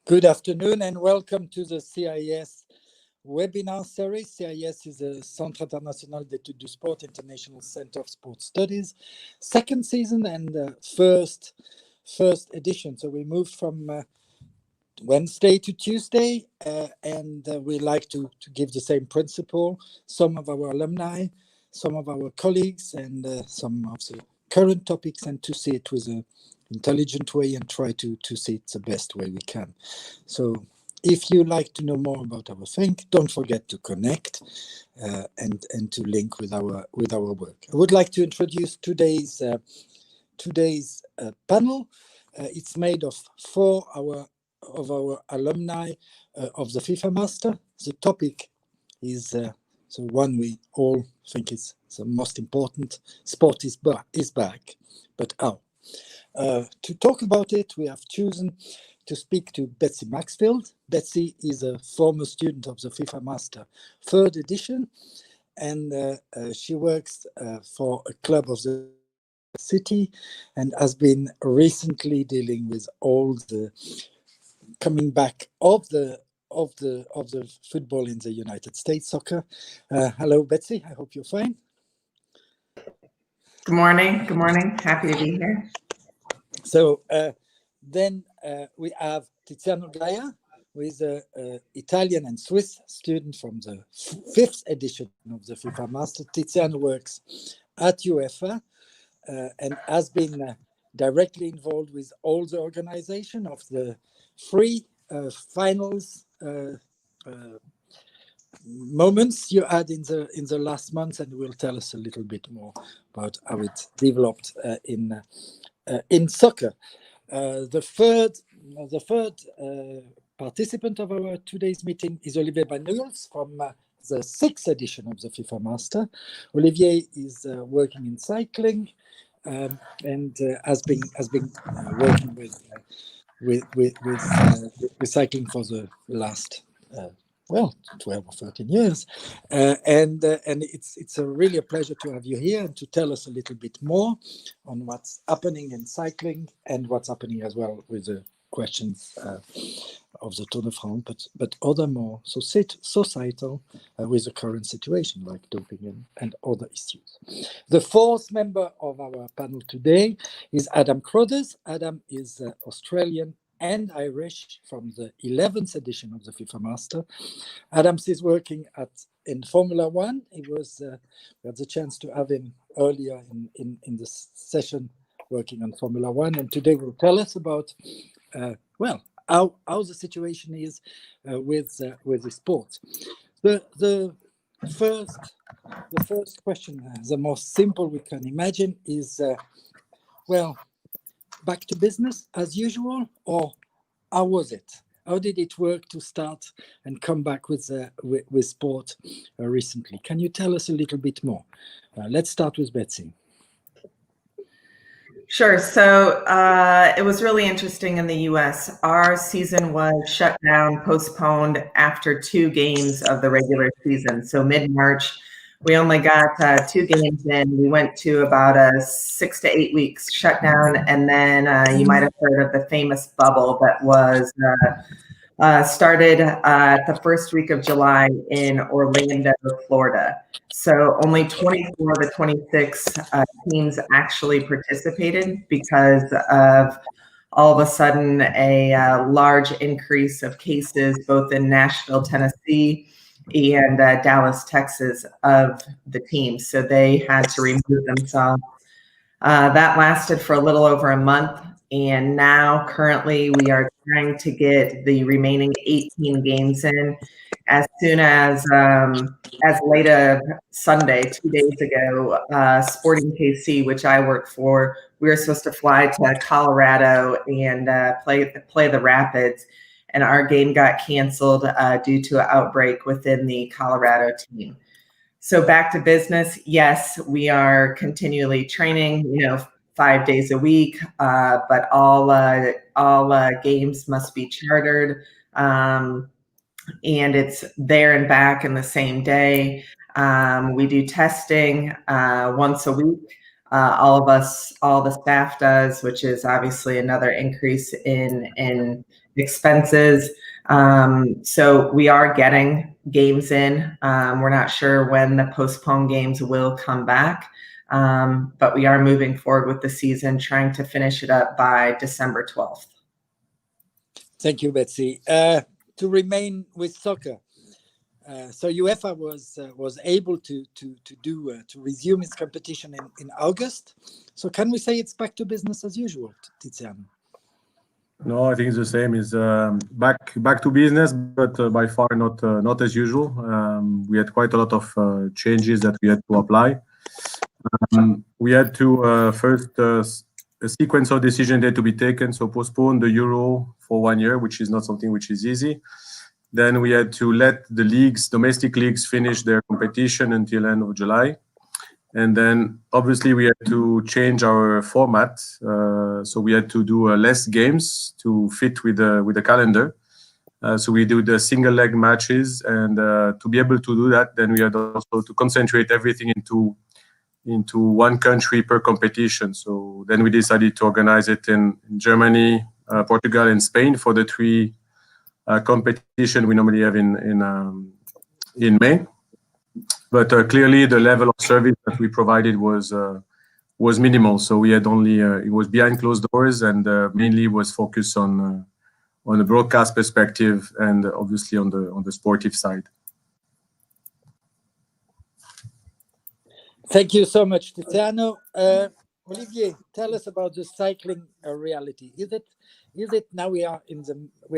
Good afternoon and welcome to the CIES Webinar Series. CIES is a Centre International d'Études du Sport, International Center of Sport Studies, second season and first edition. So we moved from Wednesday to Tuesday, and we like to give the same principle. Some of our alumni, some of our colleagues, and some of the current topics, and to see it with an intelligent way and try to see it the best way we can. So if you like to know more about our thing, don't forget to connect and to link with our work. I would like to introduce today's panel. It's made of four of our alumni of the FIFA Master. The topic is the one we all think is the most important. Sport is back, but how? To talk about it, we have chosen to speak to Betsy Maxfield. Betsy is a former student of the FIFA Master third edition, and she works for a club of the city and has been recently dealing with all the coming back of the football in the United States, soccer. Hello, Betsy. I hope you're fine. Good morning. Good morning. Happy to be here. So then we have Tiziano Gaier, who is an Italian and Swiss student from the fifth edition of the FIFA Master. Tiziano works at UEFA and has been directly involved with all the organization of the three finals moments you had in the last month, and will tell us a little bit more about how it developed in soccer. The third participant of our today's meeting is Olivier Banuls from the sixth edition of the FIFA Master. Olivier is working in cycling and has been working with cycling for the last 12 or 13 years, and it's really a pleasure to have you here and to tell us a little bit more on what's happening in cycling and what's happening as well with the questions of the Tour de France, but other more societal with the current situation like doping and other issues. The fourth member of our panel today is Adam Crothers. Adam is Australian and Irish from the 11th edition of the FIFA Master. Adams is working in Formula One. We had the chance to have him earlier in the session working on Formula One, and today will tell us about how the situation is with the sport. The first question, the most simple we can imagine, is back to business as usual, or how was it? How did it work to start and come back with sport recently? Can you tell us a little bit more? Let's start with Betsy. Sure. So it was really interesting in the US. Our season was shut down, postponed after 2 games of the regular season. So mid-March, we only got 2 games in. We went to about a 6 to 8 weeks shutdown. And then you might have heard of the famous bubble that was started the first week of July in Orlando, Florida. So only 24 of the 26 teams actually participated because of all of a sudden a large increase of cases both in Nashville, Tennessee and Dallas, Texas of the teams. So they had to remove themselves. That lasted for a little over a month. And now currently we are trying to get the remaining 18 games in as soon as late of Sunday, 2 days ago, Sporting KC, which I work for, we were supposed to fly to Colorado and play the Rapids. And our game got canceled due to an outbreak within the Colorado team. So back to business. Yes, we are continually training, 5 days a week, but all games must be chartered, and it's there and back in the same day. We do testing once a week. all of us, all the staff does, which is obviously another increase in expenses. So we are getting games in. We're not sure when the postponed games will come back, but we are moving forward with the season, trying to finish it up by December 12th. Thank you, Betsy. To remain with soccer, so UEFA was able to resume its competition in August. So can we say it's back to business as usual, Tiziano? No, I think it's the same. It's back to business, but by far not as usual. We had quite a lot of changes that we had to apply. We had to first a sequence of decisions had to be taken. So postpone the Euro for 1 year, which is not something which is easy. Then we had to let the leagues, domestic leagues, finish their competition until end of July. And then obviously we had to change our format. So we had to do less games to fit with the calendar. So we do the single leg matches, and to be able to do that, then we had also to concentrate everything into one country per competition. So then we decided to organize it in Germany, Portugal, and Spain for the 3 competition we normally have in May. But clearly the level of service that we provided was minimal. So we had only it was behind closed doors, and mainly was focused on the broadcast perspective and obviously on the sportive side. Thank you so much, Tiziano. Olivier, tell us about the cycling reality. Is it now we are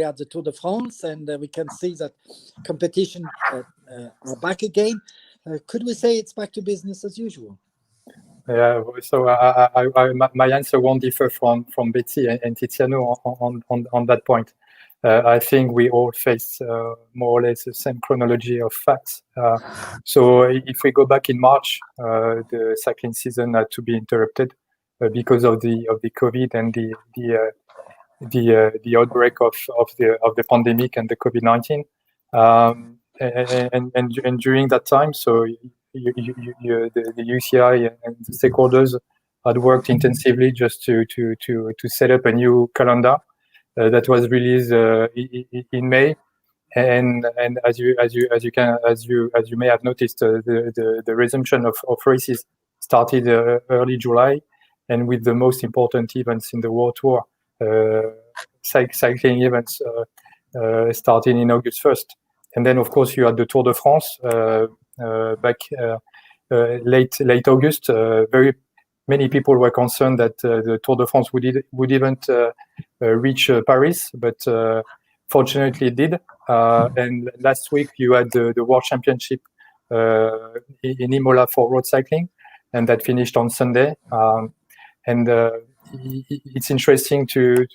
at the Tour de France, and we can see that competition are back again. Could we say it's back to business as usual? Yeah, so my answer won't differ from Betsy and Tiziano on that point. I think we all face more or less the same chronology of facts. So if we go back in March, the cycling season had to be interrupted because of the COVID and the outbreak of the pandemic and the COVID-19. And during that time, so the UCI and the stakeholders had worked intensively just to set up a new calendar that was released in May, and as you may have noticed, the resumption of races started early July, and with the most important events in the World Tour, cycling events starting in August 1st. And then, of course, you had the Tour de France back late August. Very many people were concerned that the Tour de France would even reach Paris, but fortunately it did. And last week you had the World Championship in Imola for road cycling, and that finished on Sunday. And it's interesting to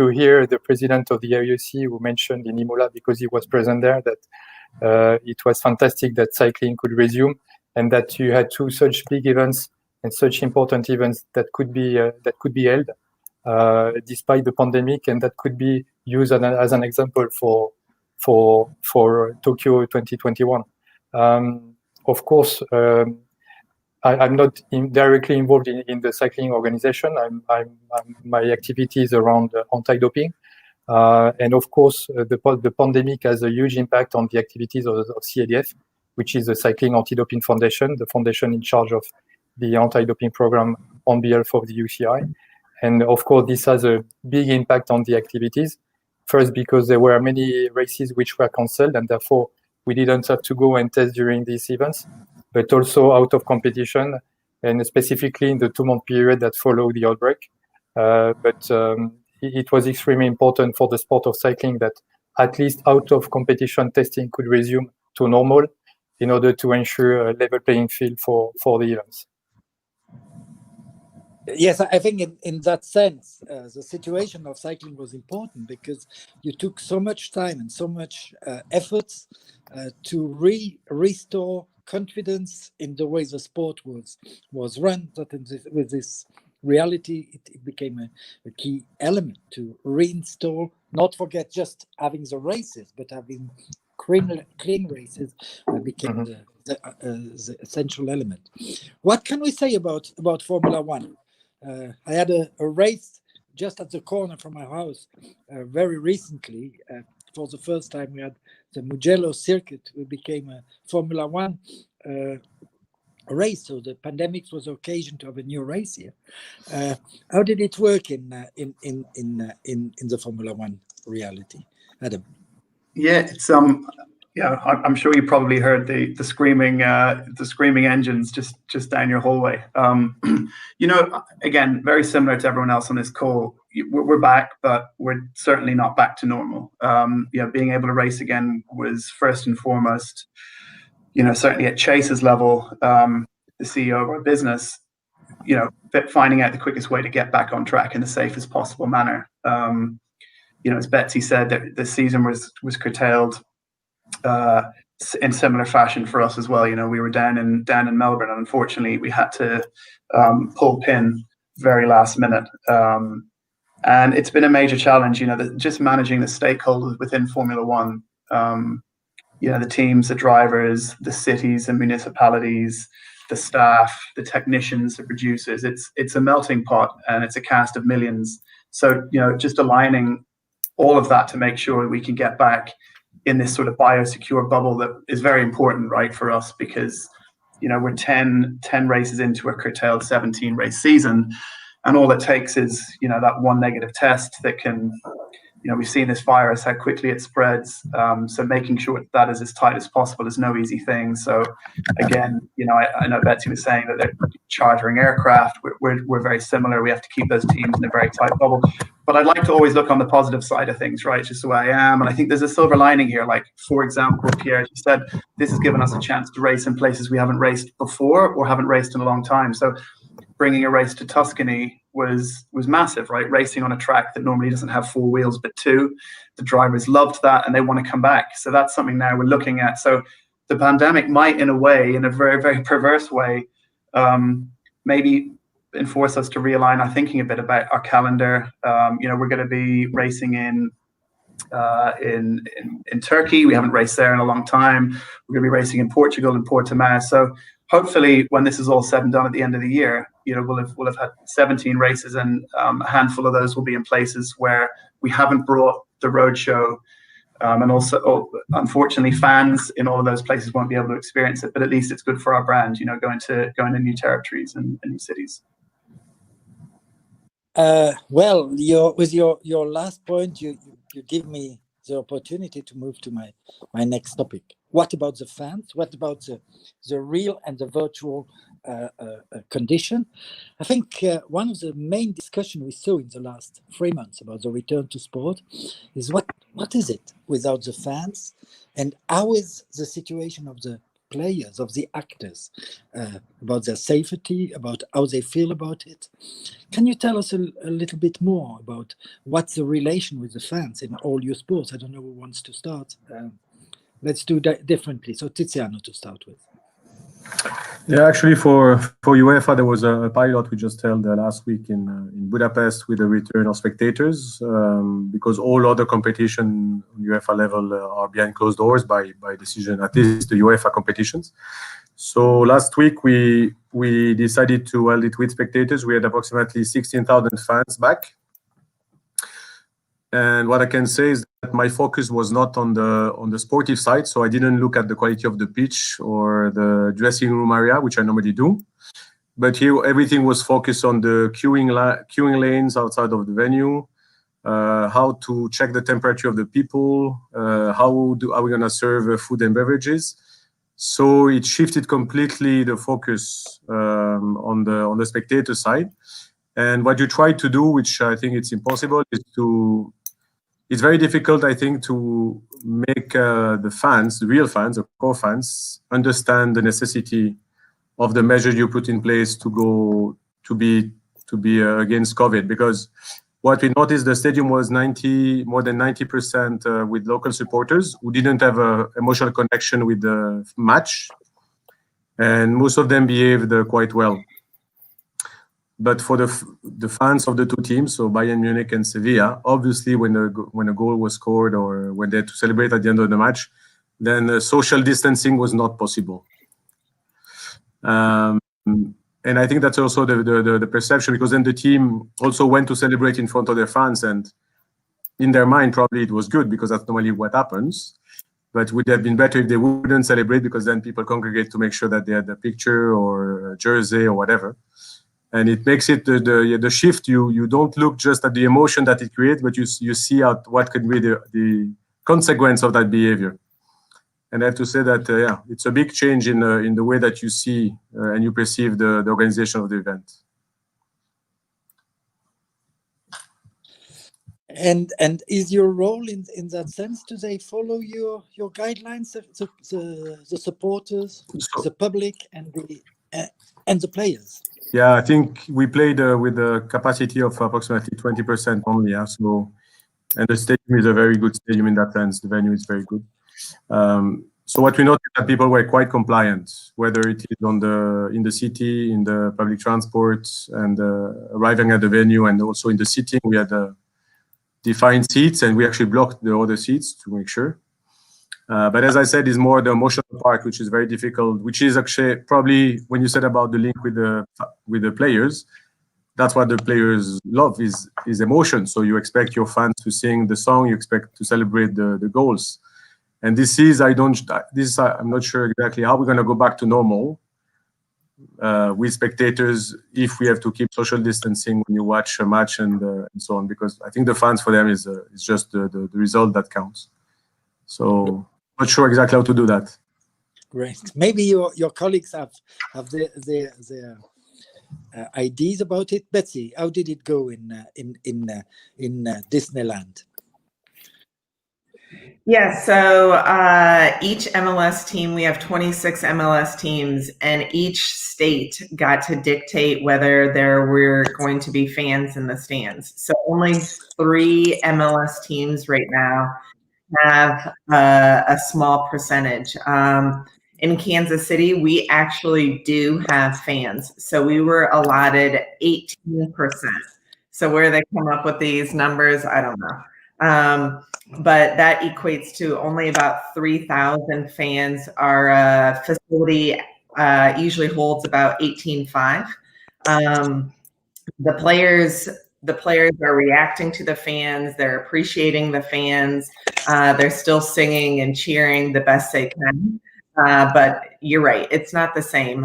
hear the president of the IOC who mentioned in Imola, because he was present there, that it was fantastic that cycling could resume, and that you had 2 such big events and such important events that could be held despite the pandemic, and that could be used as an example for Tokyo 2021. Of course, I'm not directly involved in the cycling organization. My activities around anti-doping, and of course, the pandemic has a huge impact on the activities of CIEF, which is the Cycling Antidoping Foundation, the foundation in charge of the anti-doping program on behalf of the UCI. And of course, this has a big impact on the activities. First, because there were many races which were cancelled, and therefore we didn't have to go and test during these events, but also out of competition, and specifically in the 2-month period that followed the outbreak. But it was extremely important for the sport of cycling that at least out of competition testing could resume to normal in order to ensure a level playing field for the events. Yes, I think in that sense, the situation of cycling was important, because you took so much time and so much efforts to restore confidence in the way the sport was run. That with this reality, it became a key element to reinstall, not forget just having the races, but having clean races became the the essential element. What can we say about Formula One? I had a race just at the corner from my house very recently. For the first time, we had the Mugello circuit. We became a Formula One race. So the pandemic was the occasion to have a new race here. How did it work in the Formula One reality, Adam? Yeah, it's yeah, I'm sure you probably heard the screaming engines just down your hallway. You know, again, very similar to everyone else on this call. We're back, but we're certainly not back to normal. You know, being able to race again was first and foremost. You know, certainly at Chase's level, the CEO of our business, you know, finding out the quickest way to get back on track in the safest possible manner. You know, as Betsy said, the season was curtailed in similar fashion for us as well. You know, we were down in Melbourne, and unfortunately, we had to pull pin very last minute. And it's been a major challenge. You know, just managing the stakeholders within Formula One. You know, the teams, the drivers, the cities and municipalities, the staff, the technicians, the producers. It's a melting pot, and it's a cast of millions. So, you know, just aligning all of that to make sure we can get back in this sort of biosecure bubble that is very important, right, for us, because, you know, we're 10 races into a curtailed 17 race season, and all it takes is, you know, that one negative test that can, you know, we've seen this virus, how quickly it spreads. So making sure that is as tight as possible is no easy thing. So again, you know, I know Betsy was saying that they're chartering aircraft. We're very similar. We have to keep those teams in a very tight bubble. But I'd like to always look on the positive side of things, right? Just the way I am. And I think there's a silver lining here. Like, for example, Pierre, you said, this has given us a chance to race in places we haven't raced before or haven't raced in a long time. So bringing a race to Tuscany was massive, right? Racing on a track that normally doesn't have 4 wheels but 2. The drivers loved that, and they want to come back. So that's something now we're looking at. So the pandemic might, in a way, in a very, very perverse way, maybe enforce us to realign our thinking a bit about our calendar. You know, we're going to be racing in Turkey. We haven't raced there in a long time. We're going to be racing in Portugal and Portimao. So hopefully, when this is all said and done at the end of the year, you know, we'll have had 17 races, and a handful of those will be in places where we haven't brought the roadshow, and also, unfortunately, fans in all of those places won't be able to experience it. But at least it's good for our brand, you know, going to new territories and new cities. Well, with your last point, you give me the opportunity to move to my next topic. What about the fans? What about the real and the virtual condition? I think one of the main discussion we saw in the last 3 months about the return to sport is what is it without the fans, and how is the situation of the players, of the actors, about their safety, about how they feel about it. Can you tell us a little bit more about what's the relation with the fans in all your sports? I don't know who wants to start. Let's do that differently. So Tiziano to start with. Yeah, actually, for UEFA, there was a pilot we just held last week in Budapest with the return of spectators, because all other competition on UEFA level are behind closed doors by decision, at least the UEFA competitions. So last week we decided to hold it with spectators. We had approximately 16,000 fans back. And what I can say is that my focus was not on the sportive side, so I didn't look at the quality of the pitch or the dressing room area, which I normally do. But here, everything was focused on the queuing lanes outside of the venue, how to check the temperature of the people, how are we going to serve food and beverages. So it shifted completely the focus on the spectator side. And what you try to do, which I think it's impossible, is it's very difficult, I think, to make the fans, the real fans, the core fans, understand the necessity of the measures you put in place to be against COVID. Because what we noticed, the stadium was more than 90% with local supporters who didn't have an emotional connection with the match, and most of them behaved quite well. But for the fans of the two teams, so Bayern Munich and Sevilla, obviously when a goal was scored or when they had to celebrate at the end of the match, then social distancing was not possible. And I think that's also the perception, because then the team also went to celebrate in front of their fans, and in their mind probably it was good because that's normally what happens. But would have been better if they wouldn't celebrate, because then people congregate to make sure that they had a picture or a jersey or whatever. And it makes it the shift. You don't look just at the emotion that it creates, but you see out what could be the consequence of that behavior. And I have to say that it's a big change in the way that you see and you perceive the organization of the event. And is your role in that sense? Do they follow your guidelines? The supporters, the public, and the players. Yeah, I think we played with a capacity of approximately 20% only. Yeah, so, and the stadium is a very good stadium in that sense. The venue is very good. So what we noticed that people were quite compliant, whether it is in the city, in the public transport, and arriving at the venue, and also in the seating. We had defined seats, and we actually blocked the other seats to make sure. But as I said, it's more the emotional part, which is very difficult, which is actually probably when you said about the link with the players, that's what the players love is emotion. So you expect your fans to sing the song, you expect to celebrate the goals. And I'm not sure exactly how we're going to go back to normal with spectators if we have to keep social distancing when you watch a match and so on, because I think the fans, for them, is just the result that counts. So not sure exactly how to do that. Great. Maybe your colleagues have their ideas about it. Betsy, how did it go in Disneyland? Yeah, so each MLS team, we have 26 MLS teams, and each state got to dictate whether there were going to be fans in the stands. So only 3 MLS teams right now have a small percentage. In Kansas City, we actually do have fans. So we were allotted 18%. So where they come up with these numbers, I don't know. But that equates to only about 3,000 fans. Our facility usually holds about 18,500. The players are reacting to the fans. They're appreciating the fans. They're still singing and cheering the best they can. But you're right, it's not the same.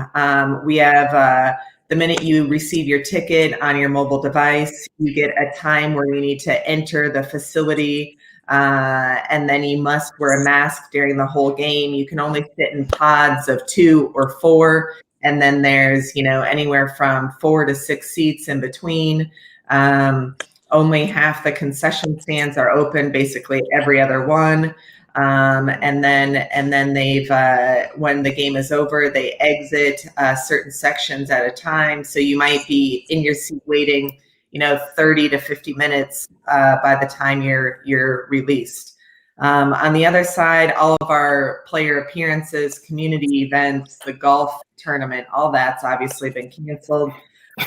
We have the minute you receive your ticket on your mobile device, you get a time where you need to enter the facility. And then you must wear a mask during the whole game. You can only sit in pods of 2 or 4. And then there's, anywhere from 4 to 6 seats in between. Only half the concession stands are open, basically every other one. And then they've, when the game is over, they exit certain sections at a time. So you might be in your seat waiting 30 to 50 minutes by the time you're released. On the other side, all of our player appearances, community events, the golf tournament, all that's obviously been canceled.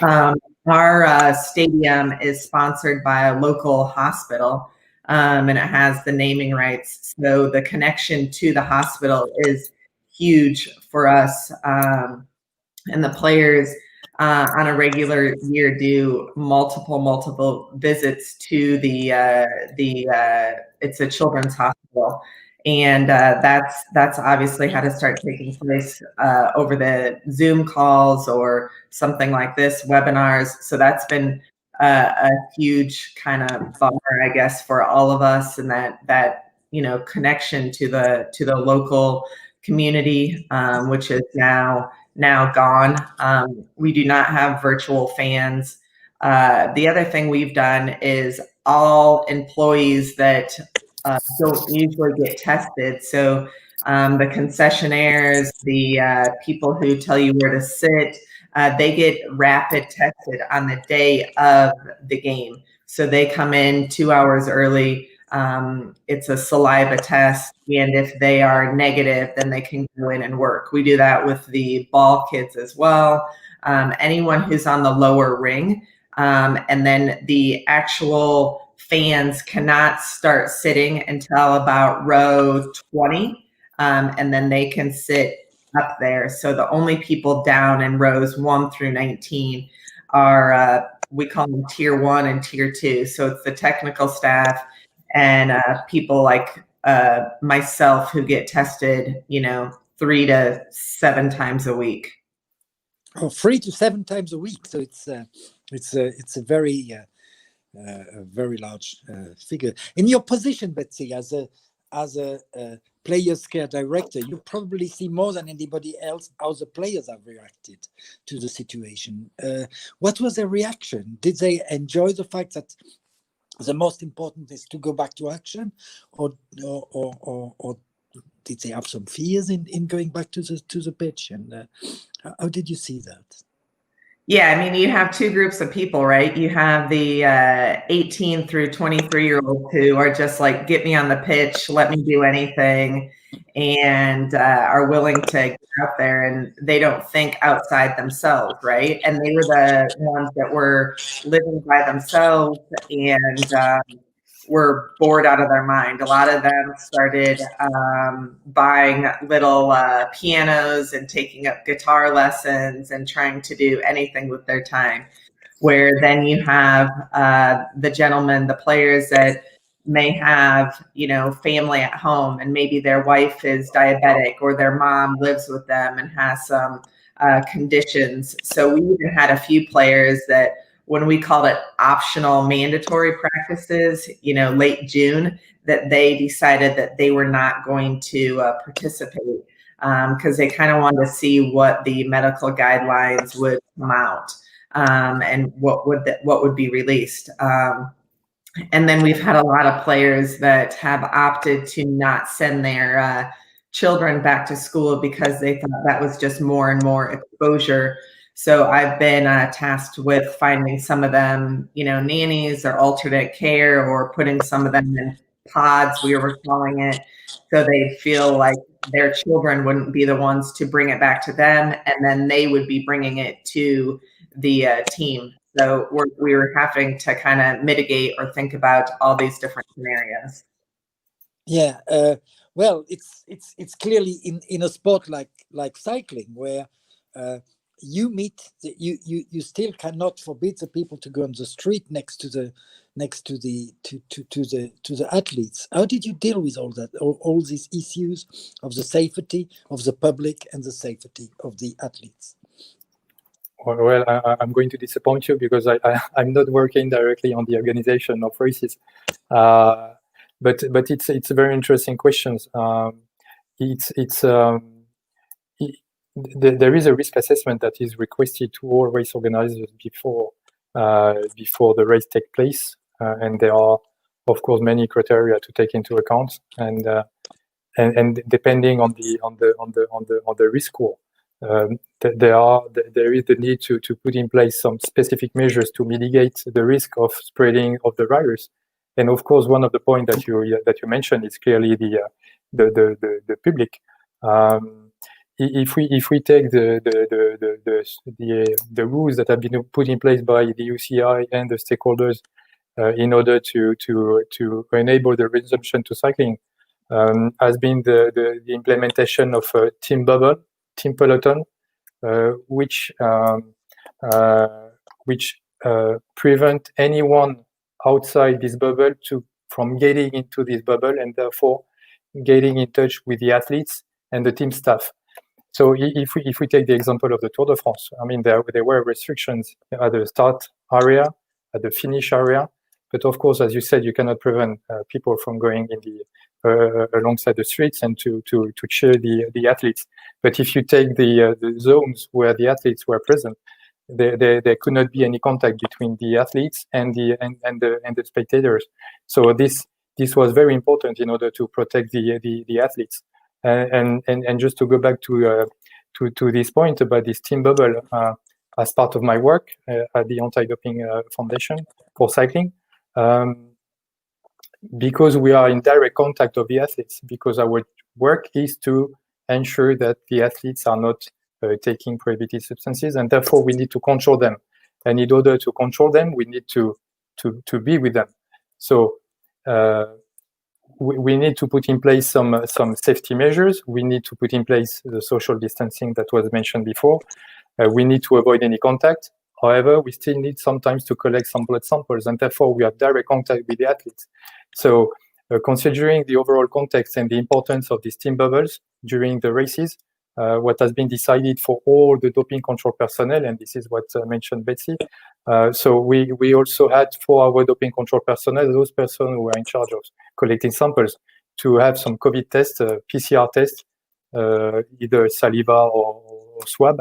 Our stadium is sponsored by a local hospital, and it has the naming rights. So the connection to the hospital is huge for us. And the players on a regular year do multiple visits to it's a children's hospital, and that's obviously had to start taking place over the Zoom calls or something like this, webinars. So that's been a huge kind of bummer, I guess, for all of us, and that connection to the local community, which is now gone. We do not have virtual fans. The other thing we've done is all employees that don't usually get tested. So the concessionaires, the people who tell you where to sit, they get rapid tested on the day of the game. So they come in 2 hours early. It's a saliva test, and if they are negative, then they can go in and work. We do that with the ball kids as well. Anyone who's on the lower ring, and then the actual fans cannot start sitting until about row 20, and then they can sit up there. So the only people down in rows 1 through 19 are, we call them tier 1 and tier 2. So it's the technical staff and people like myself who get tested, 3 to 7 times a week. Oh, 3 to 7 times a week. So it's a very large figure. In your position, Betsy, as a players care director, you probably see more than anybody else how the players have reacted to the situation. What was their reaction? Did they enjoy the fact that the most important is to go back to action, or did they have some fears in going back to the pitch? And how did you see that? Yeah, I mean, you have 2 groups of people, right? You have the 18 through 23-year-olds who are just like, get me on the pitch, let me do anything, and are willing to get out there, and they don't think outside themselves, right? And they were the ones that were living by themselves and were bored out of their mind. A lot of them started buying little pianos and taking up guitar lessons and trying to do anything with their time. Where then you have the gentlemen, the players that may have, family at home, and maybe their wife is diabetic or their mom lives with them and has some conditions. So we even had a few players that, when we called it optional mandatory practices, late June, that they decided that they were not going to participate because they kind of wanted to see what the medical guidelines would come out and what would be released. And then we've had a lot of players that have opted to not send their children back to school because they thought that was just more and more exposure. So I've been tasked with finding some of them, nannies or alternate care, or putting some of them in pods, we were calling it, so they feel like their children wouldn't be the ones to bring it back to them, and then they would be bringing it to the team. So we were having to kind of mitigate or think about all these different scenarios. Yeah, well, it's clearly in a sport like cycling, where you still cannot forbid the people to go on the street next to the athletes. How did you deal with all that, all these issues of the safety of the public and the safety of the athletes? Well, I'm going to disappoint you because I'm not working directly on the organization of races, but it's a very interesting question. There is a risk assessment that is requested to all race organizers before the race take place, and there are, of course, many criteria to take into account, and depending on the risk score, there is the need to put in place some specific measures to mitigate the risk of spreading of the virus. And of course, one of the points that you mentioned is clearly the public. If we take the rules that have been put in place by the UCI and the stakeholders in order to enable the resumption to cycling, has been the implementation of a team bubble, team peloton, which prevent anyone outside this bubble from getting into this bubble, and therefore getting in touch with the athletes and the team staff. So if we take the example of the Tour de France, I mean, there were restrictions at the start area, at the finish area, but of course, as you said, you cannot prevent people from going in the alongside the streets and to cheer the athletes. But if you take the zones where the athletes were present, there could not be any contact between the athletes and the spectators. So this was very important in order to protect the athletes. And just to go back to this point about this team bubble, as part of my work at the Antidoping Foundation for cycling, because we are in direct contact of the athletes, because our work is to ensure that the athletes are not taking prohibited substances, and therefore we need to control them. And in order to control them, we need to be with them. So we need to put in place some safety measures. We need to put in place the social distancing that was mentioned before. We need to avoid any contact. However, we still need sometimes to collect some blood samples, and therefore we have direct contact with the athletes. So considering the overall context and the importance of these team bubbles during the races, what has been decided for all the doping control personnel, and this is what mentioned Betsy. So we also had for our doping control personnel, those persons who are in charge of collecting samples, to have some COVID test, PCR test, either saliva or swab,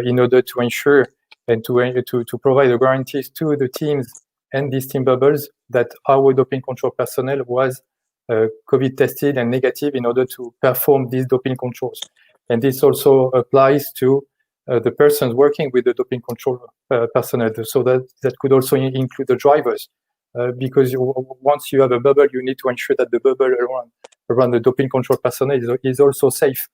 in order to ensure and to provide the guarantees to the teams and these team bubbles that our doping control personnel was COVID tested and negative in order to perform these doping controls. And this also applies to the persons working with the doping control personnel. So that could also include the drivers, because once you have a bubble, you need to ensure that the bubble around the doping control personnel is also safe.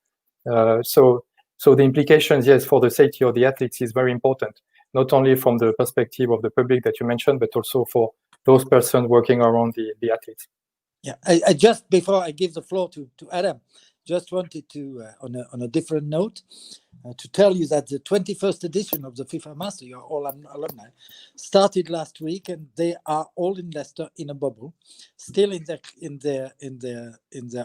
So the implications, yes, for the safety of the athletes is very important, not only from the perspective of the public that you mentioned, but also for those persons working around the athletes. Yeah, I just, before I give the floor to Adam, just wanted to, on a different note, to tell you that the 21st edition of the FIFA Master, you're all alumni, started last week, and they are all in Leicester in a bubble, still in their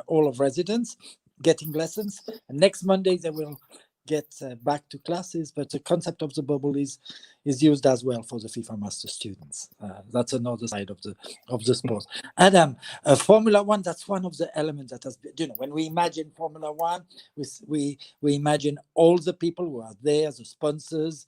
hall of residence, getting lessons. And next Monday they will get back to classes, but the concept of the bubble is used as well for the FIFA Master students. That's another side of the sport. Adam, Formula One, that's one of the elements that has been, when we imagine Formula One, we imagine all the people who are there, the sponsors,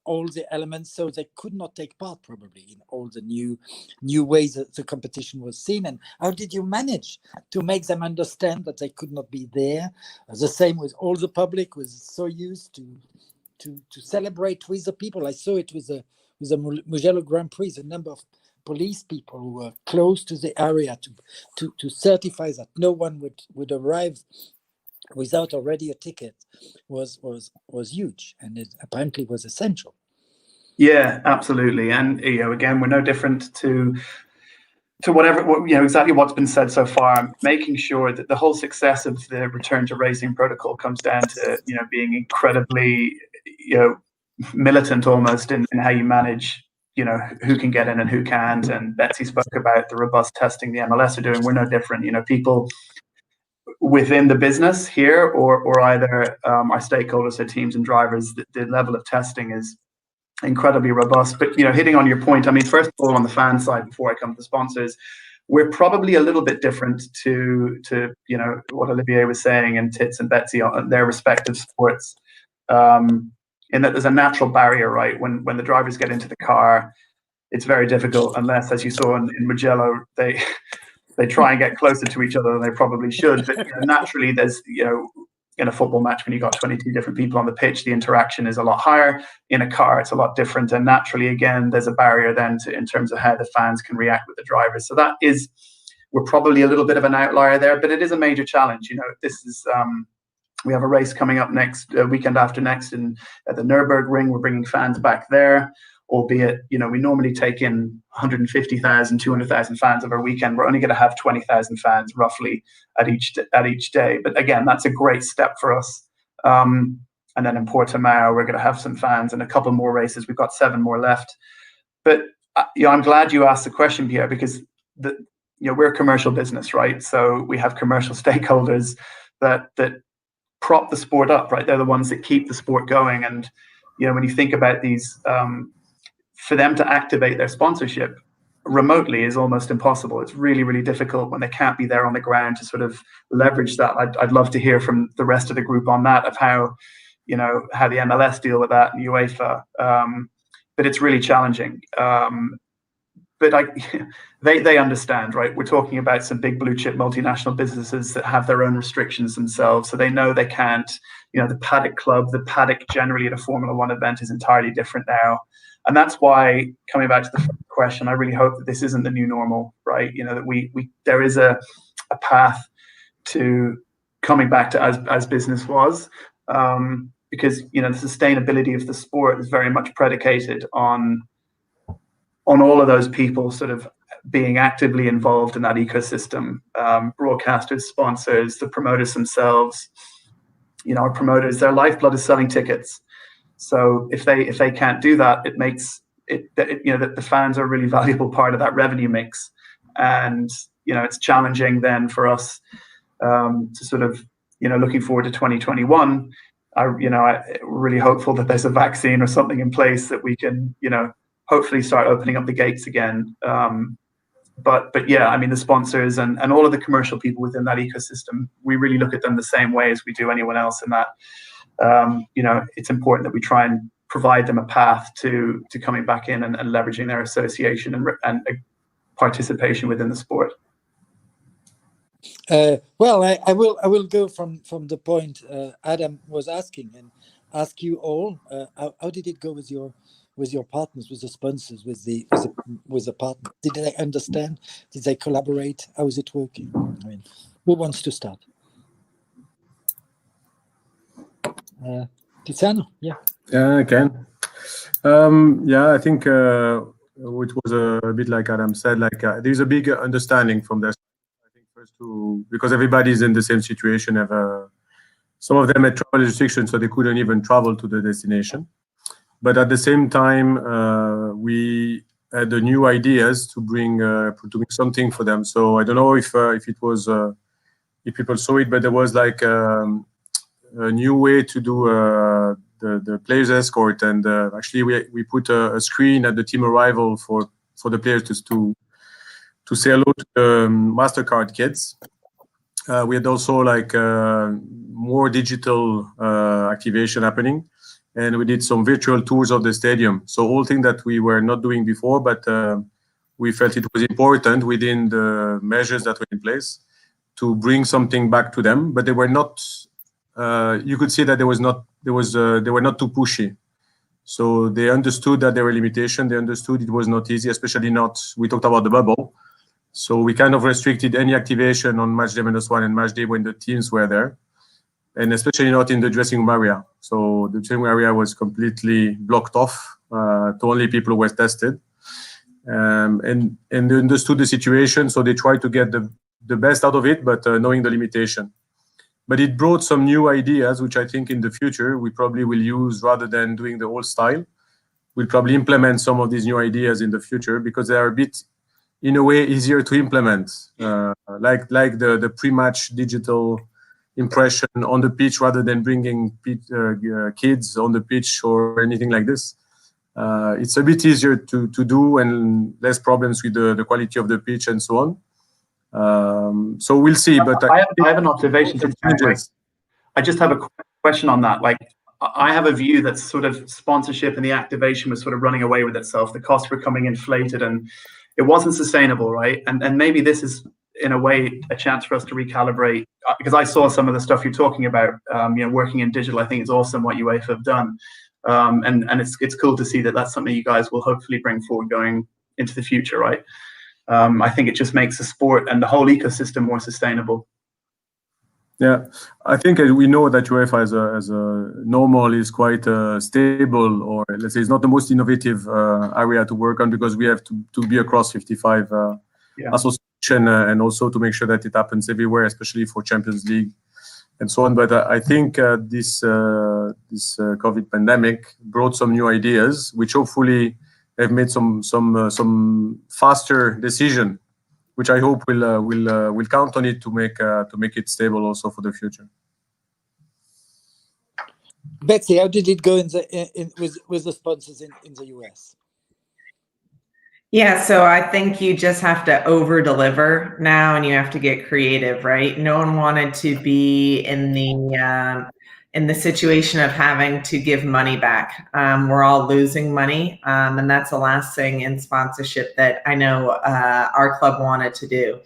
all the elements, so they could not take part probably in all the new ways that the competition was seen. And how did you manage to make them understand that they could not be there? The same with all the public was so used to celebrate with the people. I saw it with the Mugello Grand Prix, the number of police people who were close to the area to certify that no one would arrive without already a ticket was huge, and it apparently was essential. Yeah, absolutely. And again, we're no different to whatever, exactly what's been said so far, making sure that the whole success of the return to racing protocol comes down to, being incredibly, militant almost in how you manage, who can get in and who can't. And Betsy spoke about the robust testing the MLS are doing. We're no different. People within the business here or either our stakeholders, so teams and drivers, the level of testing is incredibly robust. But hitting on your point, I mean, first of all, on the fan side, before I come to the sponsors, we're probably a little bit different to what Olivier was saying and Tits and Betsy on their respective sports, in that there's a natural barrier, right? When the drivers get into the car, it's very difficult unless, as you saw in Mugello, they try and get closer to each other than they probably should. But naturally, there's in a football match, when you've got 22 different people on the pitch, the interaction is a lot higher. In a car, it's a lot different. And naturally, again, there's a barrier then in terms of how the fans can react with the drivers. So we're probably a little bit of an outlier there, but it is a major challenge. This is, we have a race coming up next weekend after next at the Nürburgring. We're bringing fans back there, albeit, we normally take in 150,000, 200,000 fans of our weekend. We're only going to have 20,000 fans roughly at each day. But again, that's a great step for us. And then in Portimao, we're going to have some fans and a couple more races. We've got 7 more left. But I'm glad you asked the question, Pierre, because we're a commercial business, right? So we have commercial stakeholders that prop the sport up, right? They're the ones that keep the sport going. And when you think about these, for them to activate their sponsorship remotely is almost impossible. It's really, really difficult when they can't be there on the ground to sort of leverage that. I'd love to hear from the rest of the group on that, of how the MLS deal with that and UEFA. But it's really challenging. But they understand, right? We're talking about some big blue chip multinational businesses that have their own restrictions themselves. So they know they can't, the paddock club, the paddock generally at a Formula One event is entirely different now. And that's why, coming back to the first question, I really hope that this isn't the new normal, right? That there is a path to coming back to as business was, because the sustainability of the sport is very much predicated on all of those people sort of being actively involved in that ecosystem. Broadcasters, sponsors, the promoters themselves. Our promoters, their lifeblood is selling tickets. So if they can't do that, it makes that the fans are a really valuable part of that revenue mix. And it's challenging then for us to sort of looking forward to 2021. I'm really hopeful that there's a vaccine or something in place that we can hopefully start opening up the gates again. But yeah, I mean, the sponsors and all of the commercial people within that ecosystem, we really look at them the same way as we do anyone else in that, it's important that we try and provide them a path to coming back in and leveraging their association and participation within the sport. Well, I will go from the point Adam was asking and ask you all, how did it go with your partners, with the sponsors, with the partners? Did they understand? Did they collaborate? How is it working? I mean, who wants to start? Tiziano, yeah. Yeah, I can. I think which was a bit like Adam said, like there's a big understanding from their. I think first because everybody's in the same situation. Some of them had travel restrictions, so they couldn't even travel to the destination. But at the same time, we had the new ideas to bring something for them. So I don't know if it was if people saw it, but there was like a new way to do the players escort, and actually we put a screen at the team arrival for the players to say hello to the MasterCard kids. We had also like more digital activation happening. And we did some virtual tours of the stadium. So all things that we were not doing before, but we felt it was important within the measures that were in place to bring something back to them. But they were not. You could see that they were not too pushy. So they understood that there were limitations. They understood it was not easy, especially not. We talked about the bubble. So we kind of restricted any activation on match day -1 and match day when the teams were there. And especially not in the dressing room area. So the dressing room area was completely blocked off to only people who were tested. And they understood the situation, so they tried to get the best out of it, but knowing the limitation. But it brought some new ideas, which I think in the future we probably will use rather than doing the old style. We'll probably implement some of these new ideas in the future because they are a bit, in a way, easier to implement. Like the pre-match digital impression on the pitch rather than bringing kids on the pitch or anything like this. It's a bit easier to do and less problems with the quality of the pitch and so on. So we'll see. But I have an observation. I just have a question on that. Like, I have a view that sort of sponsorship and the activation was sort of running away with itself. The costs were coming inflated and it wasn't sustainable, right? And maybe this is, in a way, a chance for us to recalibrate, because I saw some of the stuff you're talking about, working in digital. I think it's awesome what UEFA have done. And it's cool to see that that's something you guys will hopefully bring forward going into the future, right? I think it just makes the sport and the whole ecosystem more sustainable. Yeah, I think we know that UEFA as a normal is quite stable, or let's say it's not the most innovative area to work on because we have to be across 55 association and also to make sure that it happens everywhere, especially for Champions League and so on. But I think this COVID pandemic brought some new ideas, which hopefully have made some faster decision, which I hope will count on it to make it stable also for the future. Betsy, how did it go with the sponsors in the US? Yeah, so I think you just have to over-deliver now, and you have to get creative, right? No one wanted to be in the situation of having to give money back. We're all losing money, and that's the last thing in sponsorship that I know our club wanted to do.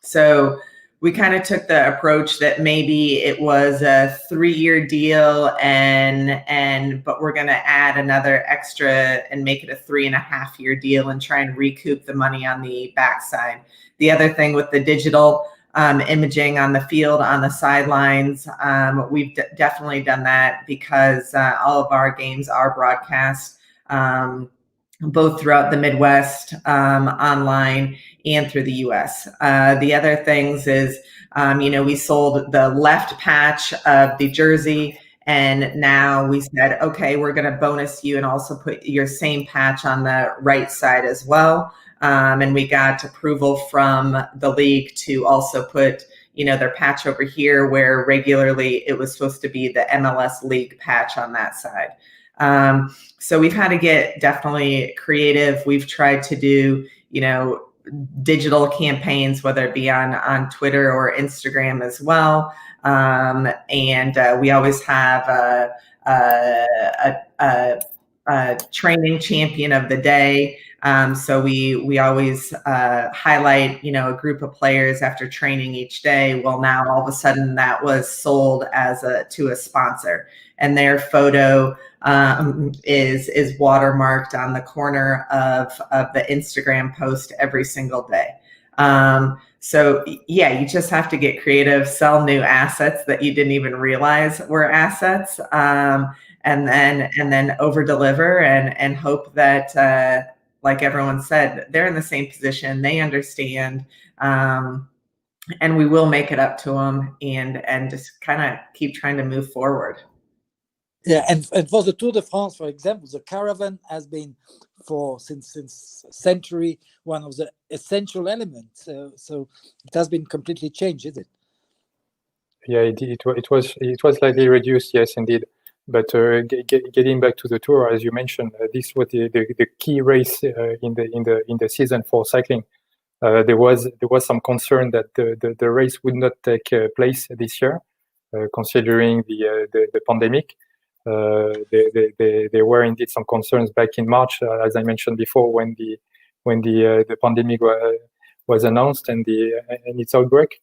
So we kind of took the approach that maybe it was a 3-year deal but we're going to add another extra and make it a 3.5-year deal and try and recoup the money on the backside. The other thing with the digital imaging on the field, on the sidelines, we've definitely done that because all of our games are broadcast both throughout the Midwest, online, and through the US. The other things is, we sold the left patch of the jersey, and now we said, okay, we're going to bonus you and also put your same patch on the right side as well. And we got approval from the league to also put, their patch over here, where regularly it was supposed to be the MLS league patch on that side. So we've had to get definitely creative. We've tried to do, digital campaigns, whether it be on Twitter or Instagram as well. And we always have a training champion of the day. So we always highlight, a group of players after training each day. Well, now all of a sudden that was sold to a sponsor, and their photo is watermarked on the corner of the Instagram post every single day. So yeah, you just have to get creative, sell new assets that you didn't even realize were assets, and then over deliver and hope that, like everyone said, they're in the same position, they understand, and we will make it up to them, and just kind of keep trying to move forward. Yeah, and for the Tour de France, for example, the caravan has been since century one of the essential elements. So it has been completely changed, is it? Yeah, it was slightly reduced, yes, indeed. But getting back to the Tour, as you mentioned, this was the key race in the season for cycling. There was some concern that the race would not take place this year, considering the pandemic. There were indeed some concerns back in March, as I mentioned before, when the pandemic was announced and its outbreak.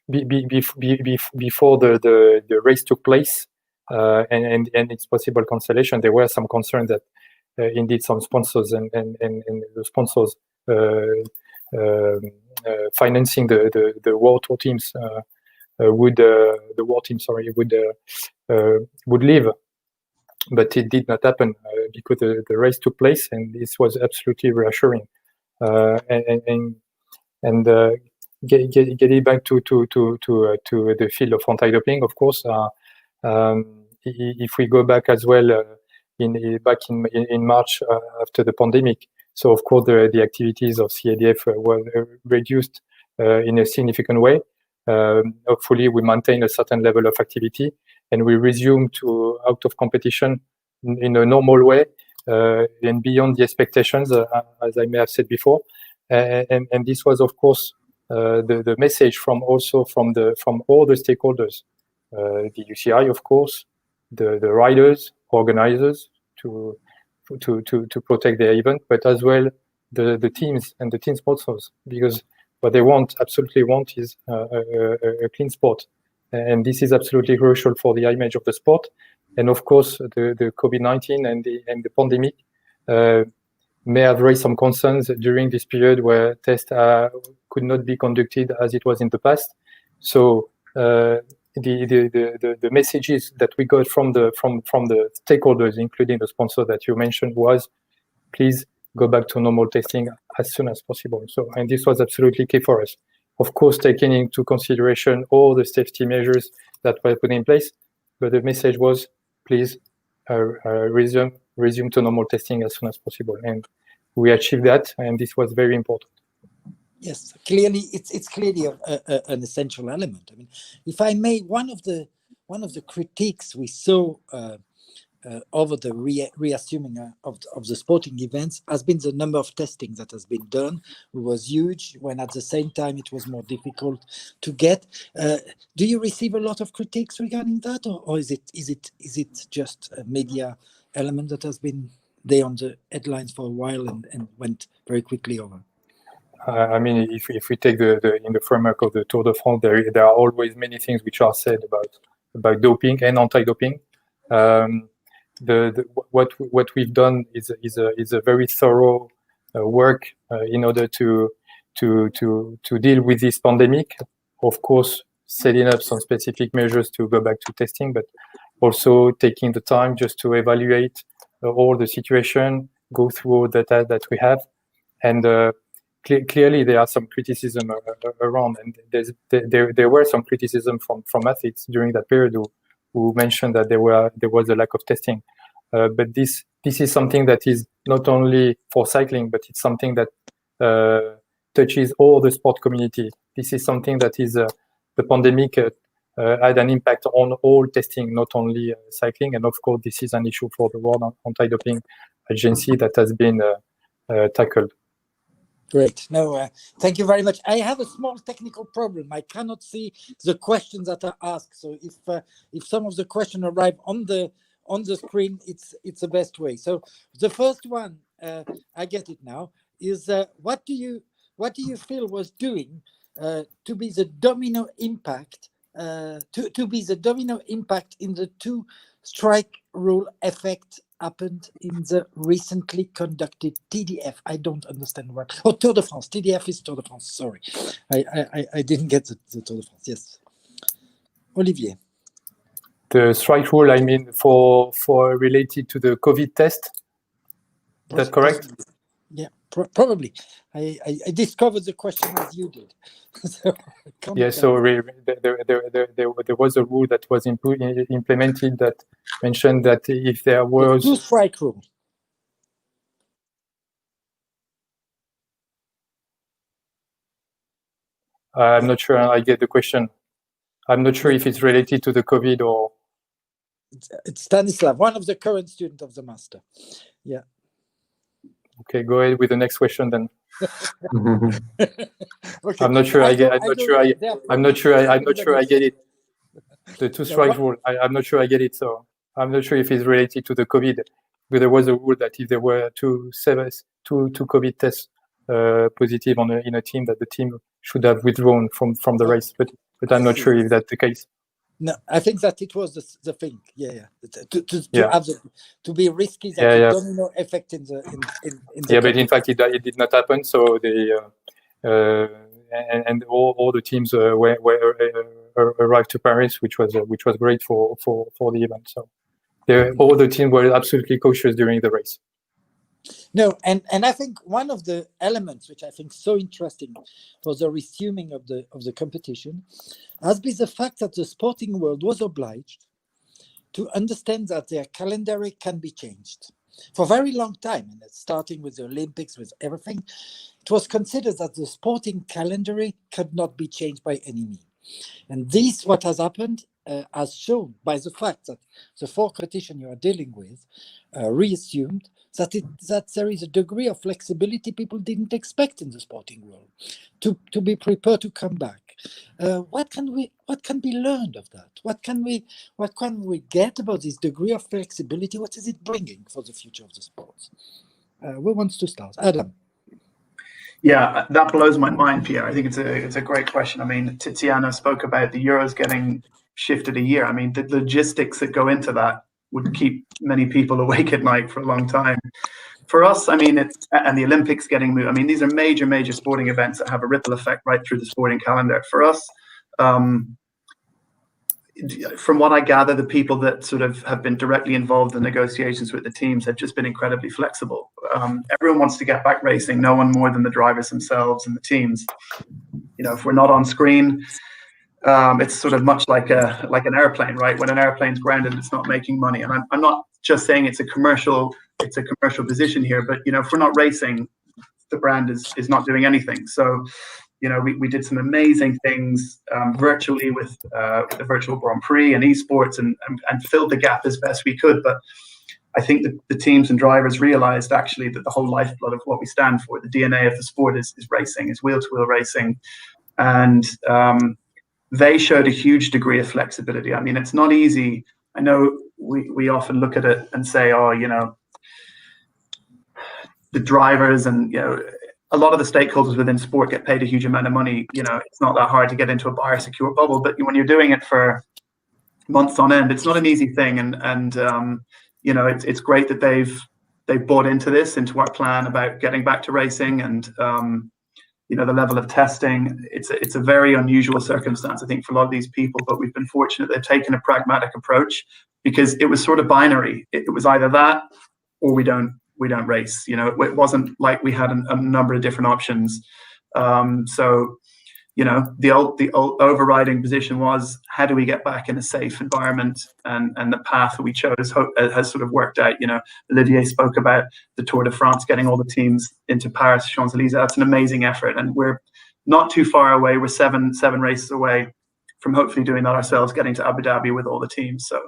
Before the race took place and its possible cancellation, there were some concerns that indeed some sponsors and the sponsors financing the World Tour teams would leave, but it did not happen because the race took place, and this was absolutely reassuring. Getting back to the field of anti-doping, of course, if we go back as well back in March after the pandemic, so of course the activities of CIEDF were reduced in a significant way. Hopefully we maintain a certain level of activity and we resume to out of competition in a normal way and beyond the expectations, as I may have said before. And this was, of course, the message from all the stakeholders, the UCI, of course, the riders, organizers, to protect their event, but as well the teams and the team sponsors, because what they absolutely want is a clean sport, and this is absolutely crucial for the image of the sport. And of course, the COVID-19 and the pandemic may have raised some concerns during this period where tests could not be conducted as it was in the past. So the messages that we got from the stakeholders, including the sponsor that you mentioned, was please go back to normal testing as soon as possible. So, and this was absolutely key for us. Of course, taking into consideration all the safety measures that were put in place, but the message was please resume to normal testing as soon as possible. And we achieved that, and this was very important. Yes, clearly, it's clearly an essential element. I mean, if I may, one of the critiques we saw over the reassuming of the sporting events has been the number of testing that has been done. It was huge, when at the same time it was more difficult to get. Do you receive a lot of critiques regarding that, or is it just a media element that has been there on the headlines for a while and went very quickly over? I mean, if we take in the framework of the Tour de France, there are always many things which are said about doping and anti-doping. What we've done is a very thorough work in order to deal with this pandemic. Of course, setting up some specific measures to go back to testing, but also taking the time just to evaluate all the situation, go through all the data that we have, and clearly there are some criticism around, and there were some criticism from athletes during that period who mentioned that there was a lack of testing. But this is something that is not only for cycling, but it's something that touches all the sport community. This is something that is the pandemic had an impact on all testing, not only cycling. And of course, this is an issue for the World Anti-Doping Agency that has been tackled. Great. No, thank you very much. I have a small technical problem. I cannot see the questions that are asked. So if some of the questions arrive on the screen, it's the best way. So the first one, I get it now, is what do you feel was doing to be the domino impact to be the domino impact in the two strike rule effect happened in the recently conducted TDF? I don't understand what. Oh, Tour de France. TDF is Tour de France. Sorry, I didn't get the Tour de France. Yes, Olivier. The strike rule, I mean, for related to the COVID test. Is that correct? Yeah, probably. I discovered the question as you did. So, yeah, so there was a rule that was implemented that mentioned that if there was... Two strike rule. I'm not sure I get the question. I'm not sure if it's related to the COVID or... It's Stanislav, one of the current students of the master. Yeah. Okay, go ahead with the next question then. Okay. I'm not sure I get it. The two strike rule. I'm not sure I get it. So I'm not sure if it's related to the COVID. But there was a rule that if there were two COVID tests positive in a team, that the team should have withdrawn from the race. But I'm not sure if that's the case. No, I think that it was the thing. Yeah. To be risky, that domino effect in the but in fact it did not happen. So and all the teams arrived to Paris, which was great for the event. So all the teams were absolutely cautious during the race. No, and I think one of the elements which I think so interesting for the resuming of the competition has been the fact that the sporting world was obliged to understand that their calendar can be changed. For a very long time, and starting with the Olympics, with everything, it was considered that the sporting calendar could not be changed by any means. And this, what has happened, as shown by the fact that the four competition you are dealing with reassumed that there is a degree of flexibility people didn't expect in the sporting world to be prepared to come back. What can be learned of that? What can we get about this degree of flexibility? What is it bringing for the future of the sports? Who wants to start? Adam. Yeah, that blows my mind, Pierre. I think it's a great question. I mean, Tiziano spoke about the Euros getting shifted a year. I mean, the logistics that go into that would keep many people awake at night for a long time. For us, I mean, and the Olympics getting moved. I mean, these are major sporting events that have a ripple effect right through the sporting calendar. For us, from what I gather, the people that sort of have been directly involved in negotiations with the teams have just been incredibly flexible. Everyone wants to get back racing, no one more than the drivers themselves and the teams. You know, if we're not on screen, it's sort of much like an airplane, right? When an airplane's grounded, it's not making money. And I'm not just saying it's a commercial position here, but you know, if we're not racing, the brand is not doing anything. So, you know, we did some amazing things virtually with the virtual Grand Prix and esports and filled the gap as best we could. But I think that the teams and drivers realized actually that the whole lifeblood of what we stand for, the DNA of the sport is racing, is wheel-to-wheel racing. And they showed a huge degree of flexibility. I mean, it's not easy. I know we often look at it and say, oh, you know, the drivers and, you know, a lot of the stakeholders within sport get paid a huge amount of money. You know, it's not that hard to get into a biosecure bubble, but when you're doing it for months on end, it's not an easy thing. And you know, it's great that they've bought into our plan about getting back to racing and, you know, the level of testing. It's a very unusual circumstance, I think, for a lot of these people, but we've been fortunate they've taken a pragmatic approach because it was sort of binary. It was either that or we don't race. You know, it wasn't like we had a number of different options. So, you know, the overriding position was, how do we get back in a safe environment? And the path that we chose has sort of worked out. You know, Olivier spoke about the Tour de France, getting all the teams into Paris, Champs-Élysées. That's an amazing effort, and we're not too far away. We're seven races away from hopefully doing that ourselves, getting to Abu Dhabi with all the teams. So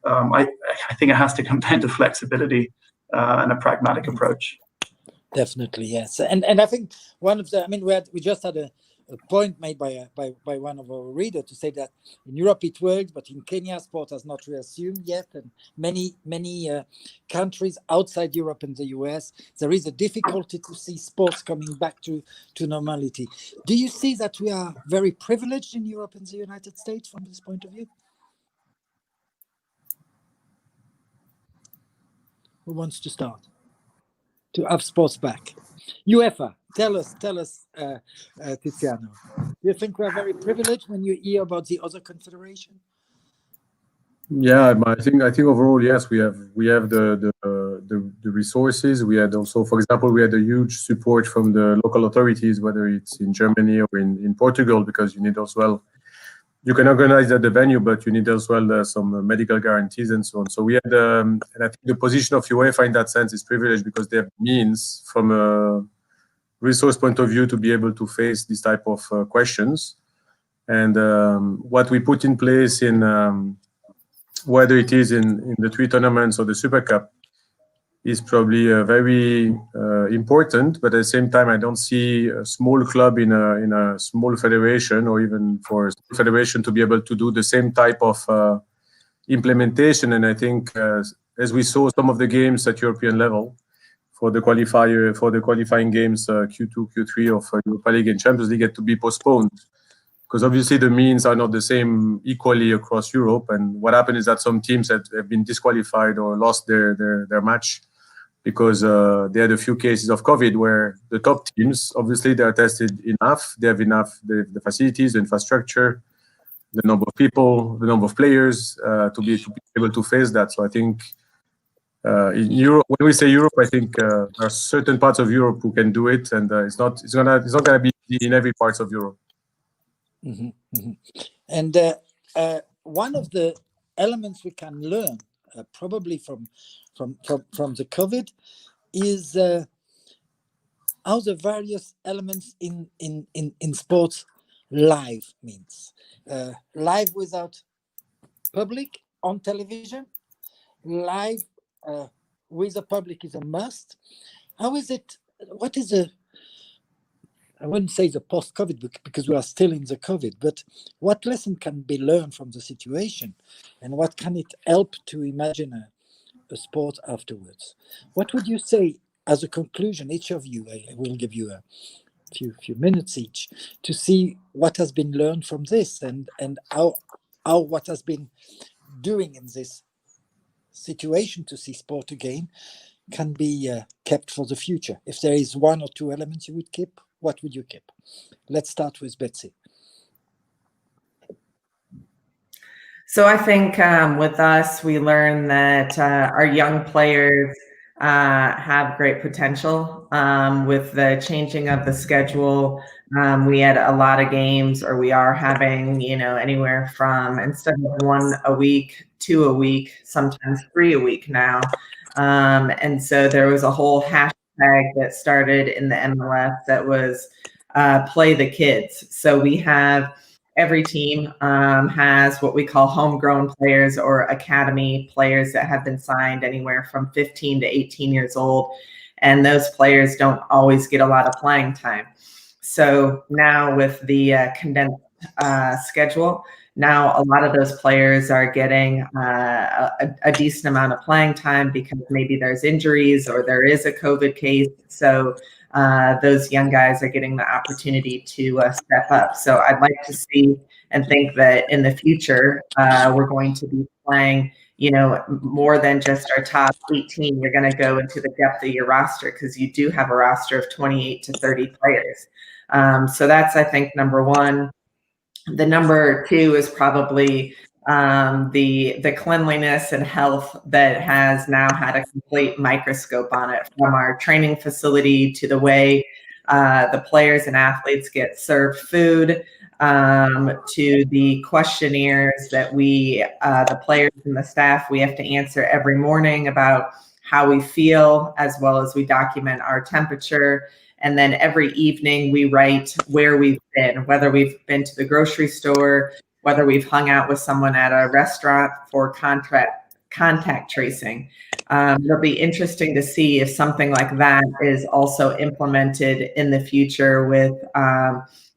I think it has to come down to flexibility and a pragmatic approach. Definitely, yes. And I think one of the, I mean, we just had a point made by one of our readers to say that in Europe it works, but in Kenya sport has not reassumed yet, and many countries outside Europe and the US, there is a difficulty to see sports coming back to normality. Do you see that we are very privileged in Europe and the United States from this point of view? Who wants to start? To have sports back. UEFA, tell us, Tiziano. Do you think we're very privileged when you hear about the other confederation? Yeah, I think overall, yes, we have the resources. We had also, for example, we had a huge support from the local authorities, whether it's in Germany or in Portugal, because you need as well. You can organize at the venue, but you need as well some medical guarantees and so on. So we had, and I think the position of UEFA in that sense is privileged because they have means from a resource point of view to be able to face this type of questions. And what we put in place in whether it is in the 3 tournaments or the Super Cup is probably very important, but at the same time, I don't see a small club in a small federation, or even for a federation, to be able to do the same type of implementation. And I think, as we saw some of the games at European level for the qualifying games, Q2, Q3 of Europa League and Champions League, had to be postponed because obviously the means are not the same equally across Europe. And what happened is that some teams have been disqualified or lost their match, because they had a few cases of COVID where the top teams, obviously they are tested enough, they have enough, the facilities, the infrastructure, the number of people, the number of players to be able to face that. So I think in Europe, when we say Europe, I think there are certain parts of Europe who can do it, and it's not gonna be in every part of Europe. Mm-hmm, mm-hmm. And one of the elements we can learn probably from the COVID is how the various elements in sports live means. Live without public on television, live with the public is a must. How is it? What is I wouldn't say the post-COVID, because we are still in the COVID, but what lesson can be learned from the situation, and what can it help to imagine a sport afterwards? What would you say as a conclusion, each of you? I will give you a few minutes each to see what has been learned from this, and how what has been doing in this situation to see sport again can be kept for the future. If there is one or two elements you would keep, what would you keep? Let's start with Betsy. So I think with us, we learned that our young players have great potential. With the changing of the schedule, we had a lot of games, or we are having, anywhere from, instead of 1 a week, 2 a week, sometimes 3 a week now. And so there was a whole hashtag that started in the MLS that was Play the Kids. So we have, every team has what we call homegrown players, or academy players that have been signed anywhere from 15 to 18 years old. And those players don't always get a lot of playing time. So now with the condensed schedule, now a lot of those players are getting a decent amount of playing time, because maybe there's injuries or there is a COVID case. So those young guys are getting the opportunity to step up. So I'd like to see and think that in the future, we're going to be playing, more than just our top 18. You're going to go into the depth of your roster, because you do have a roster of 28 to 30 players. So that's, I think, number one. The number two is probably the cleanliness and health that has now had a complete microscope on it, from our training facility to the way the players and athletes get served food, to the questionnaires that the players and the staff, we have to answer every morning about how we feel, as well as we document our temperature. And then every evening we write where we've been, whether we've been to the grocery store, whether we've hung out with someone at a restaurant for contact tracing. It'll be interesting to see if something like that is also implemented in the future with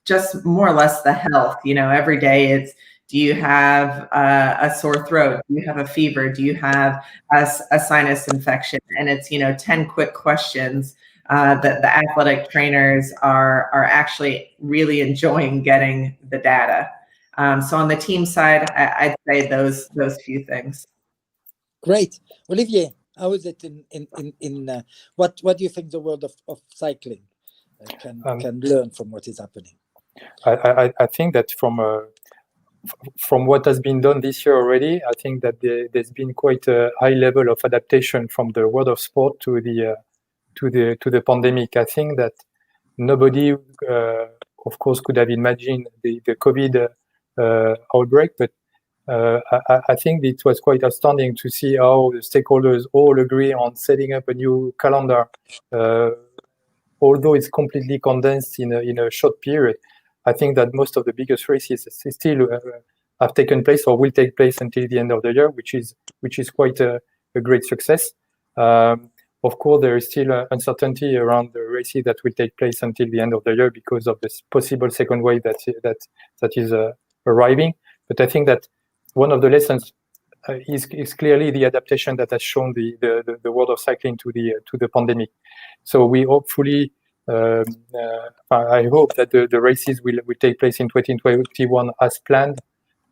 just more or less the health. Every day it's, do you have a sore throat? Do you have a fever? Do you have a sinus infection? And it's, 10 quick questions that the athletic trainers are actually really enjoying getting the data. So on the team side, I'd say those few things. Great. Olivier, how is it in what do you think the world of cycling can learn from what is happening? I think that from what has been done this year already, I think that there's been quite a high level of adaptation from the world of sport to the pandemic. I think that nobody, of course, could have imagined the COVID outbreak, but I think it was quite astounding to see how the stakeholders all agree on setting up a new calendar. Although it's completely condensed in a short period, I think that most of the biggest races still have taken place or will take place until the end of the year, which is quite a great success. Of course, there is still uncertainty around the races that will take place until the end of the year because of this possible second wave that is arriving. But I think that one of the lessons is clearly the adaptation that has shown the world of cycling to the pandemic. So we hopefully, I hope that the races will take place in 2021 as planned.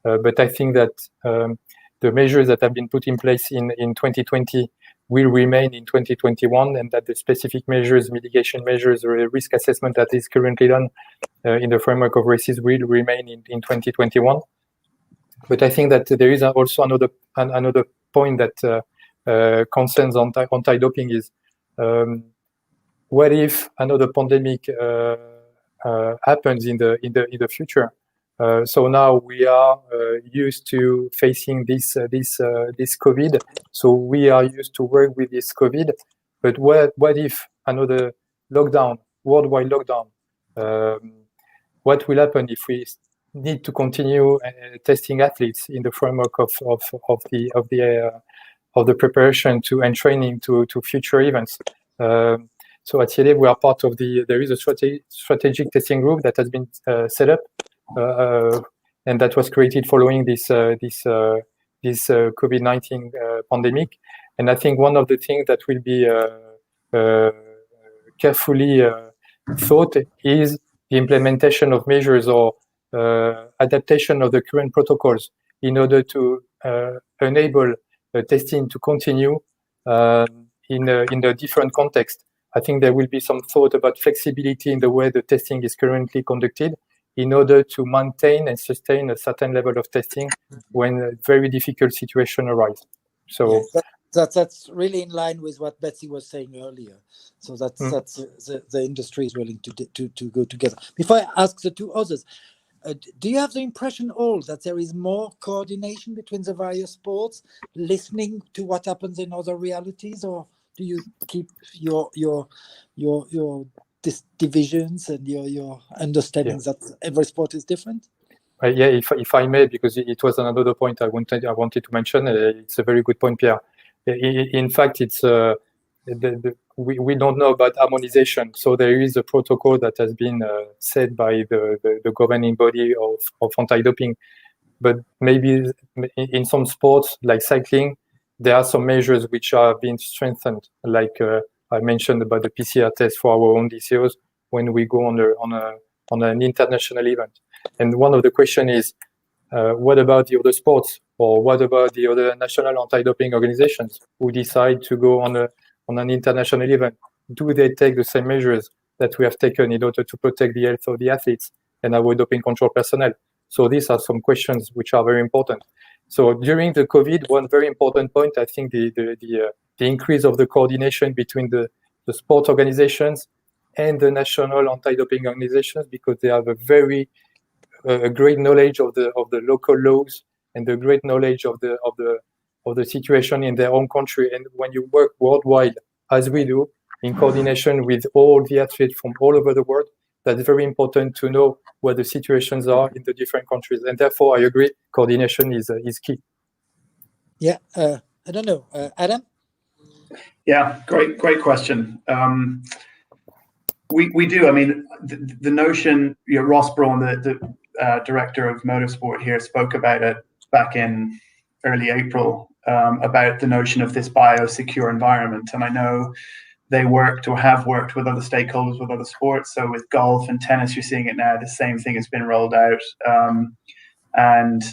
But I think that the measures that have been put in place in 2020 will remain in 2021, and that the specific measures, mitigation measures, or risk assessment that is currently done in the framework of races will remain in 2021. But I think that there is also another point that concerns anti-doping is what if another pandemic happens in the future? So now we are used to facing this COVID. So we are used to work with this COVID. But what if another lockdown, worldwide lockdown? What will happen if we need to continue testing athletes in the framework of the preparation and training to future events? So at CIES, we are part of there is a strategic testing group that has been set up, and that was created following this COVID-19 pandemic. And I think one of the things that will be carefully thought is the implementation of measures or adaptation of the current protocols in order to enable testing to continue in a different context. I think there will be some thought about flexibility in the way the testing is currently conducted in order to maintain and sustain a certain level of testing when a very difficult situation arises. So that's really in line with what Betsy was saying earlier. So that's the industry is willing to go together. Before I ask the two others, do you have the impression all that there is more coordination between the various sports, listening to what happens in other realities, or do you keep your divisions and your understanding that every sport is different? If I may, because it was another point I wanted to mention. It's a very good point, Pierre. In fact, it's we don't know about harmonization. So there is a protocol that has been set by the governing body of anti-doping. But maybe in some sports like cycling, there are some measures which are being strengthened. Like I mentioned about the PCR test for our own DCOs when we go on an international event. And one of the questions is, what about the other sports, or what about the other national anti-doping organizations who decide to go on an international event? Do they take the same measures that we have taken in order to protect the health of the athletes and our doping control personnel? So these are some questions which are very important. So during the COVID, one very important point, I think the increase of the coordination between the sport organizations and the national anti-doping organizations, because they have a very great knowledge of the local laws and the great knowledge of the situation in their own country. And when you work worldwide, as we do, in coordination with all the athletes from all over the world, that's very important to know what the situations are in the different countries. And therefore, I agree, coordination is key. Yeah, I don't know, Adam? Yeah, great question. We do. I mean, the notion, Ross Braun, the director of motorsport here, spoke about it back in early April, about the notion of this biosecure environment. And I know they worked or have worked with other stakeholders with other sports. So with golf and tennis, you're seeing it now. The same thing has been rolled out. And,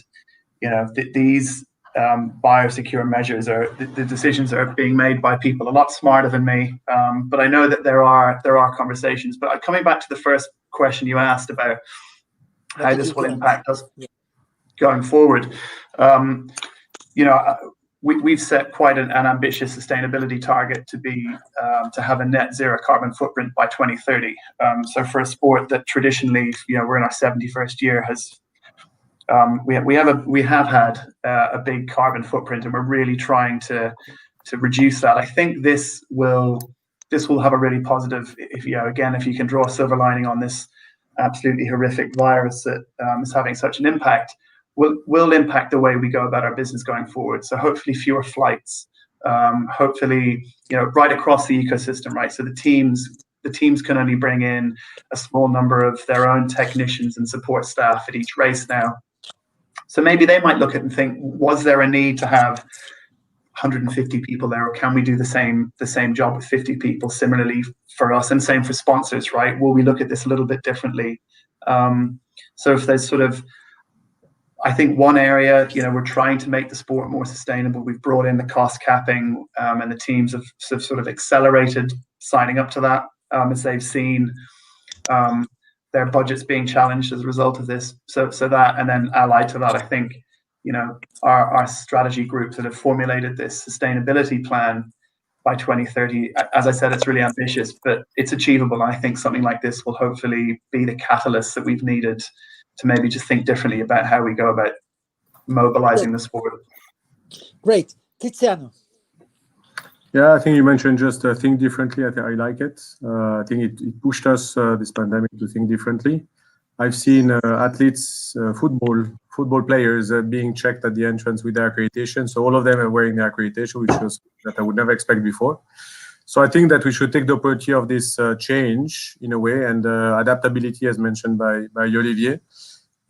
these biosecure measures the decisions are being made by people a lot smarter than me. But I know that there are conversations. But coming back to the first question you asked about how this will impact us going forward, we've set quite an ambitious sustainability target to have a net zero carbon footprint by 2030. So for a sport that traditionally, we're in our 71st year, we have had a big carbon footprint, and we're really trying to reduce that. I think this will have a really positive, if you can draw a silver lining on this absolutely horrific virus that is having such an impact, will impact the way we go about our business going forward. So hopefully fewer flights, hopefully, right across the ecosystem, right? So the teams can only bring in a small number of their own technicians and support staff at each race now. So maybe they might look at it and think, was there a need to have 150 people there, or can we do the same job with 50 people? Similarly for us, and same for sponsors, right? Will we look at this a little bit differently? So if there's sort of, I think one area, we're trying to make the sport more sustainable. We've brought in the cost capping, and the teams have sort of accelerated signing up to that as they've seen their budgets being challenged as a result of this. So that, and then allied to that, I think, our strategy groups that have formulated this sustainability plan by 2030. As I said, it's really ambitious, but it's achievable. And I think something like this will hopefully be the catalyst that we've needed to maybe just think differently about how we go about mobilizing the sport. Great. Tiziano. Yeah, I think you mentioned just think differently. I like it. I think it pushed us, this pandemic, to think differently. I've seen athletes, football players being checked at the entrance with their accreditation. So all of them are wearing their accreditation, which was that I would never expect before. So I think that we should take the opportunity of this change in a way, and adaptability, as mentioned by Olivier,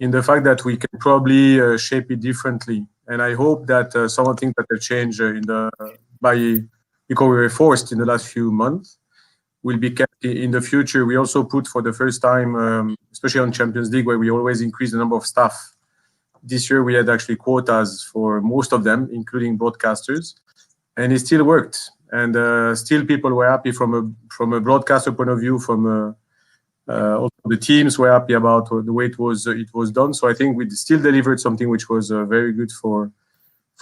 in the fact that we can probably shape it differently. And I hope that some of the things that have changed because we were forced in the last few months will be kept in the future. We also put for the first time, especially on Champions League, where we always increase the number of staff. This year we had actually quotas for most of them, including broadcasters, and it still worked. And still people were happy from a broadcaster point of view, from also the teams were happy about the way it was done. So I think we still delivered something which was very good for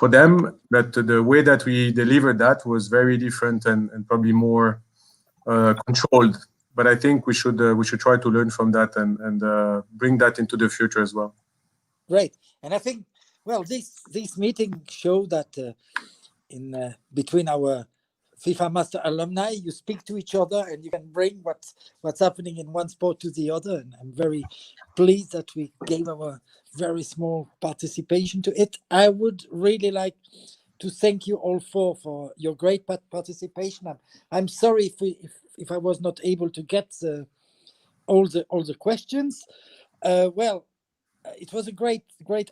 them, but the way that we delivered that was very different and probably more controlled. But I think we should try to learn from that and bring that into the future as well. Great. And I think, well, this meeting showed that in between our FIFA Master alumni, you speak to each other and you can bring what's happening in one sport to the other. And I'm very pleased that we gave our very small participation to it. I would really like to thank you all for your great participation. I'm sorry if I was not able to get all the questions. Well, it was a great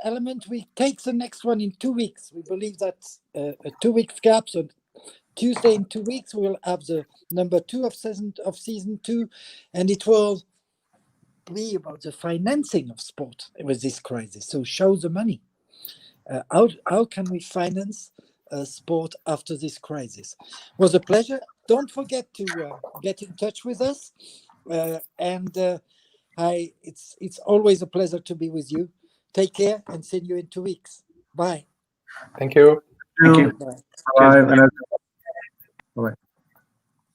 element. We take the next one in 2 weeks. We believe that a 2 weeks gap, so Tuesday in 2 weeks we'll have the number 2 of season 2, and it will be about the financing of sport with this crisis. So show the money. How can we finance sport after this crisis? It was a pleasure. Don't forget to get in touch with us, and it's always a pleasure to be with you. Take care and see you in 2 weeks. Bye. Thank you. Thank you. Bye. Bye.